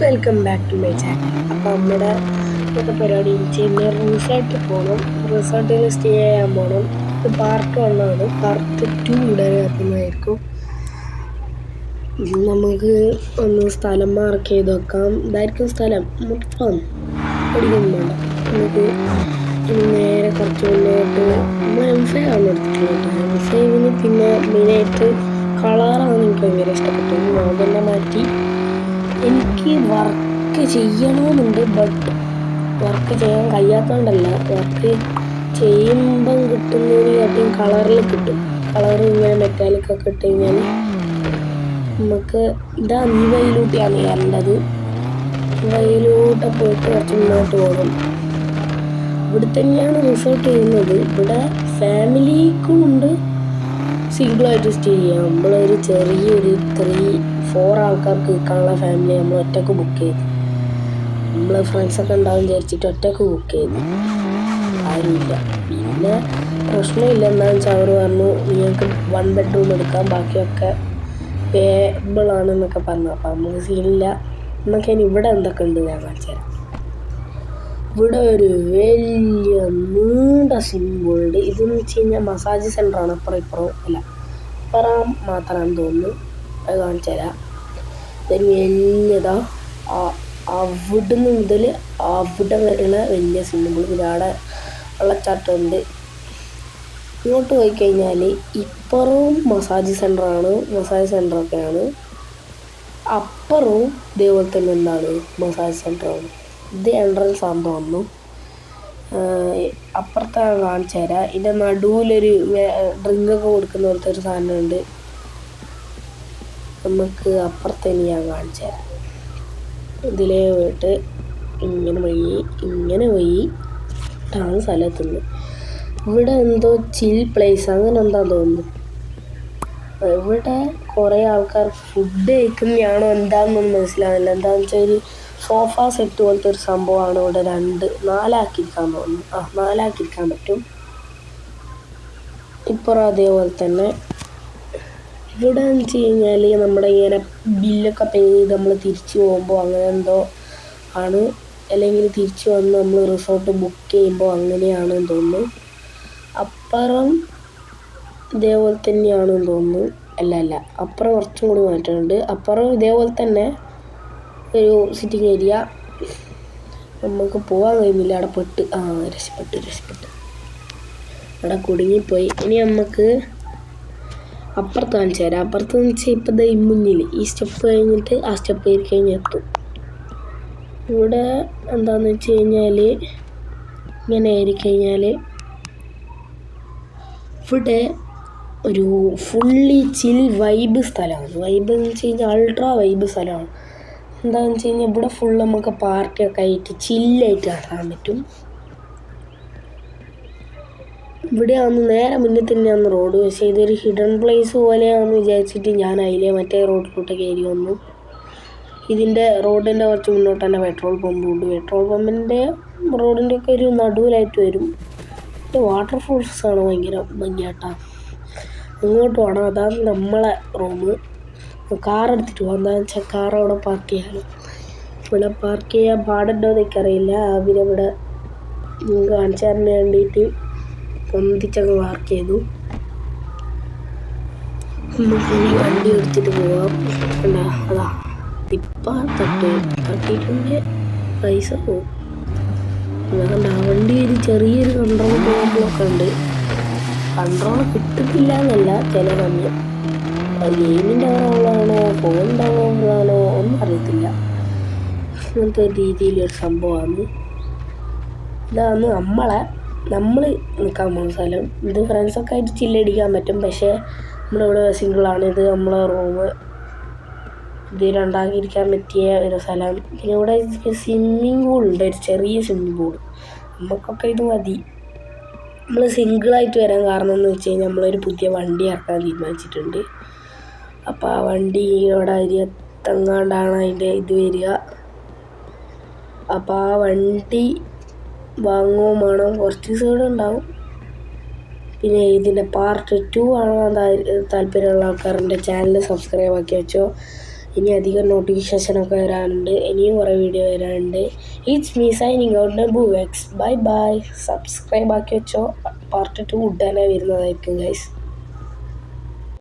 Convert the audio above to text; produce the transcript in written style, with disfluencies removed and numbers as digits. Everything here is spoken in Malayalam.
Welcome back to my channel. അപ്പോൾ നമ്മുടെ ഇന്നത്തെ പരിപാടി ഇന്ന് റിസോർട്ടിൽ പോകണം. റിസോർട്ടിൽ സ്റ്റേ ചെയ്യാൻ പോകണം. ഇത് പാർട്ട് 1 ആണ്. പാർട്ട് 2 ഉടനെ എത്തുന്നതായിരിക്കും. നമുക്ക് ഒന്ന് സ്ഥലം മാർക്ക് ചെയ്ത് വെക്കാം. ഇതായിരിക്കും സ്ഥലം. മൊത്തം പഠിക്കുന്നുണ്ട്. നമുക്ക് ഇനി നേരെ കുറച്ച് മുന്നോട്ട് M5 ആണ് എടുത്തിട്ടുള്ളത്. M5 പിന്നെ മെയിനായിട്ട് കളറാണ് എനിക്ക് ഭയങ്കര ഇഷ്ടപ്പെട്ടത്. ഞാൻ തന്നെ മാറ്റി. എനിക്ക് വർക്ക് ചെയ്യണമെന്നുണ്ട്, ബട്ട് വർക്ക് ചെയ്യാൻ കഴിയാത്തതുകൊണ്ടല്ല. വർക്ക് ചെയ്യുമ്പം കിട്ടുന്നതിനെക്കാട്ടിയും കളറിൽ കിട്ടും. കളർ ഇങ്ങനെ മെറ്റാലിക്കൊക്കെ ഇട്ട് കഴിഞ്ഞാൽ നമുക്ക് ഇതാ ഈ വഴിയിലൂട്ടിയാണ് കയറേണ്ടത്. വഴിയിലൂടെ പോയിട്ട് കുറച്ച് മുന്നോട്ട് പോകണം. ഇവിടെ തന്നെയാണ് റിസോർട്ട് ചെയ്യുന്നത്. ഇവിടെ ഫാമിലിക്കും ഉണ്ട്, സിംഗിളായിട്ട് സ്റ്റേ ചെയ്യാം. നമ്മളൊരു ചെറിയൊരു 3-4 ആൾക്കാർക്ക് നിൽക്കാനുള്ള ഫാമിലി നമ്മൾ ഒറ്റക്ക് ബുക്ക് ചെയ്തു. നമ്മൾ ഫ്രണ്ട്സൊക്കെ ഉണ്ടാവും വിചാരിച്ചിട്ട് ഒറ്റക്ക് ബുക്ക് ചെയ്തു. ആരുമില്ല. പിന്നെ പ്രശ്നമില്ല. എന്താണെന്ന് വെച്ചാൽ അവർ പറഞ്ഞു നിങ്ങൾക്ക് 1 ബെഡ്റൂം എടുക്കാം, ബാക്കിയൊക്കെ പേബിളാണെന്നൊക്കെ പറഞ്ഞു. അപ്പം നമുക്ക് സീനില്ല. എന്നൊക്കെ ഇനി ഇവിടെ എന്തൊക്കെ ഉണ്ട് ഞാൻ കാണിച്ചു തരാം. ഇവിടെ ഒരു വലിയ നീണ്ട സിമ്പിളുണ്ട്. ഇതെന്ന് വെച്ച് കഴിഞ്ഞാൽ മസാജ് സെൻ്ററാണ്. ഇപ്പുറം മാത്രമാണെന്ന് തോന്നുന്നു. അത് കാണിച്ചു തരാം. ഇതൊരു വലിയതാ. അവിടുന്ന് മുതൽ അവിടെ വരെയുള്ള വലിയ സിമ്പിൾ. പിന്നെ അവിടെ വെള്ളച്ചാട്ടമുണ്ട്. ഇങ്ങോട്ട് പോയി കഴിഞ്ഞാൽ ഇപ്പുറവും മസാജ് സെൻ്ററൊക്കെയാണ്. അപ്പുറവും ഇതേപോലെ തന്നെ എന്താണ് മസാജ് സെൻ്ററാണ്. ഇത് എൻട്രൻസ് ആണെന്ന് തോന്നുന്നു. അപ്പുറത്തെ കാണിച്ചു തരാം. ഇതിൻ്റെ നടുവിലൊരു ഡ്രിങ്കൊക്കെ കൊടുക്കുന്ന പോലത്തെ ഒരു സാധനമുണ്ട്. നമുക്ക് അപ്പുറത്തെ ഞാൻ കാണിച്ചു തരാം. ഇതിലേ പോയിട്ട് ഇങ്ങനെ പോയി ടാണ് സ്ഥലത്തുനിന്ന്. ഇവിടെ എന്തോ ചിൽ പ്ലേസ് അങ്ങനെ എന്താണെന്ന് തോന്നുന്നു. ഇവിടെ കുറേ ആൾക്കാർ ഫുഡ് കഴിക്കുന്നതാണോ എന്താണെന്നൊന്നും മനസ്സിലാവില്ല. എന്താണെന്ന് വെച്ചാൽ ഒരു സോഫ സെറ്റ് പോലത്തെ ഒരു സംഭവമാണ്. ഇവിടെ 4 ആക്കിയിരിക്കാൻ തോന്നുന്നു. 4 ആക്കിയിരിക്കാൻ പറ്റും. ഇപ്പുറം അതേപോലെ തന്നെ. ഇവിടെ എന്ന് വെച്ച് കഴിഞ്ഞാൽ നമ്മുടെ ഇങ്ങനെ ബില്ലൊക്കെ പേ ചെയ്ത് നമ്മൾ തിരിച്ചു പോകുമ്പോൾ അങ്ങനെ എന്തോ ആണ്. അല്ലെങ്കിൽ തിരിച്ചു വന്ന് നമ്മൾ റിസോർട്ട് ബുക്ക് ചെയ്യുമ്പോൾ അങ്ങനെയാണെന്ന് തോന്നുന്നു. അപ്പുറം ഇതേപോലെ തന്നെയാണെന്ന് തോന്നുന്നു. അല്ല അപ്പുറം കുറച്ചും കൂടി മാറ്റമുണ്ട്. അപ്പുറം ഇതേപോലെ തന്നെ ഒരു സിറ്റിംഗ് ഏരിയ. നമുക്ക് പോകാൻ കഴിയുന്നില്ല. അവിടെ പെട്ട് രക്ഷപ്പെട്ടു. അവിടെ കുടുങ്ങിപ്പോയി. ഇനി നമുക്ക് അപ്പുറത്ത് കാണിച്ചു തരാം. അപ്പുറത്ത് വെച്ചാൽ ഇപ്പം ഈ മുന്നിൽ ഈ സ്റ്റെപ്പ് കഴിഞ്ഞിട്ട് ആ സ്റ്റെപ്പ് കയറി കഴിഞ്ഞ് എത്തും. ഇവിടെ എന്താണെന്ന് വെച്ച് കഴിഞ്ഞാൽ ഇങ്ങനെ കയറി കഴിഞ്ഞാൽ ഇവിടെ ഒരു ഫുള്ളി ചിൽ വൈബ് സ്ഥലമാണ്. വൈബ് എന്ന് വെച്ച് കഴിഞ്ഞാൽ അൾട്രാ വൈബ് സ്ഥലമാണ്. എന്താണെന്ന് വെച്ച് കഴിഞ്ഞാൽ ഇവിടെ ഫുൾ നമുക്ക് പാർട്ടിയൊക്കെ ആയിട്ട് ചില്ലായിട്ട് കാണാൻ പറ്റും. ഇവിടെയാണെന്ന് നേരെ മുന്നിൽ തന്നെയാണ് റോഡ്. പക്ഷേ ഇതൊരു ഹിഡൻ പ്ലേസ് പോലെയാണെന്ന് വിചാരിച്ചിട്ട് ഞാൻ അതിലെ മറ്റേ റോഡിലോട്ട് കയറി വന്നു. ഇതിൻ്റെ റോഡിൻ്റെ കുറച്ച് മുന്നോട്ട് തന്നെ പെട്രോൾ പമ്പുണ്ട്. പെട്രോൾ പമ്പിൻ്റെ റോഡിൻ്റെ ഒക്കെ ഒരു നടുവിലായിട്ട് വരും. വാട്ടർഫോൾസാണ് ഭയങ്കര ഭംഗിയാട്ടാ. ഇങ്ങോട്ട് പോകണം. അതാണ് നമ്മളെ റൂം. കാർ എടുത്തിട്ട് പോകാം. എന്താണെന്ന് വെച്ചാൽ കാർ അവിടെ പാർക്ക് ചെയ്യാനും. ഇവിടെ പാർക്ക് ചെയ്യാൻ പാടുണ്ടോ എന്ന് എനിക്കറിയില്ല. പിന്നെ ഇവിടെ കാണിച്ചു തരാൻ വേണ്ടിയിട്ട് പൊന്തിച്ചങ്ങ് പാർക്ക് ചെയ്തു. നമുക്കിനി വണ്ടി എടുത്തിട്ട് പോവാം. അതാ ഇപ്പം തട്ടിയിട്ടുണ്ട് പൈസ പോകും. വണ്ടി ഒരു ചെറിയൊരു കൺട്രോൾ പോകുമ്പോഴൊക്കെ ഉണ്ട്. കൺട്രോൾ കിട്ടുന്നില്ല എന്നല്ല, ചില സമയം ഗെയിമിൻ്റെ പ്രോബ്ലമാണോ ഫോണിൻ്റെ പ്രോബ്ലമാണോ ഒന്നും അറിയത്തില്ല. അങ്ങനത്തെ രീതിയിലൊരു സംഭവമാണ്. ഇതാണ് നമ്മൾ നിൽക്കാൻ പോകുന്ന സ്ഥലം. ഇത് ഫ്രണ്ട്സൊക്കെ ആയിട്ട് ചില്ലടിക്കാൻ പറ്റും. പക്ഷേ നമ്മളിവിടെ സിംഗിളാണ്. ഇത് നമ്മളെ റൂം. ഇത് 2 ആക്കിയിരിക്കാൻ പറ്റിയ ഒരു സ്ഥലം. പിന്നെ ഇവിടെ സ്വിമ്മിങ് പൂളുണ്ട്, ഒരു ചെറിയ സ്വിമ്മിങ് പൂൾ. നമുക്കൊക്കെ ഇത് മതി. നമ്മൾ സിംഗിളായിട്ട് വരാൻ കാരണം എന്ന് വെച്ച് കഴിഞ്ഞാൽ നമ്മളൊരു പുതിയ വണ്ടി ഇറക്കാൻ തീരുമാനിച്ചിട്ടുണ്ട്. അപ്പോൾ ആ വണ്ടി ഇവിടെ അരിയത്തെങ്ങാണ്ടാണ് അതിൻ്റെ ഇത് വരിക. അപ്പോൾ ആ വണ്ടി വാങ്ങുകയും വേണം. കുറച്ച് സൈഡ് ഉണ്ടാവും. പിന്നെ ഇതിൻ്റെ പാർട്ട് 2 കാണാൻ താല്പര്യമുള്ള ആൾക്കാർ എൻ്റെ ചാനൽ സബ്സ്ക്രൈബ് ആക്കി വെച്ചോ. ഇനി അധികം നോട്ടിഫിക്കേഷനൊക്കെ വരാനുണ്ട്. ഇനിയും കുറേ വീഡിയോ വരാനുണ്ട്. ഇറ്റ്സ് മീ സൈനിങ് ഔട്ട് നബുവെക്സ്. Bye bye. സബ്സ്ക്രൈബ് ആക്കി വെച്ചോ. പാർട്ട് 2 ഉടനെ വരുന്നതായിരിക്കും ഗൈസ്.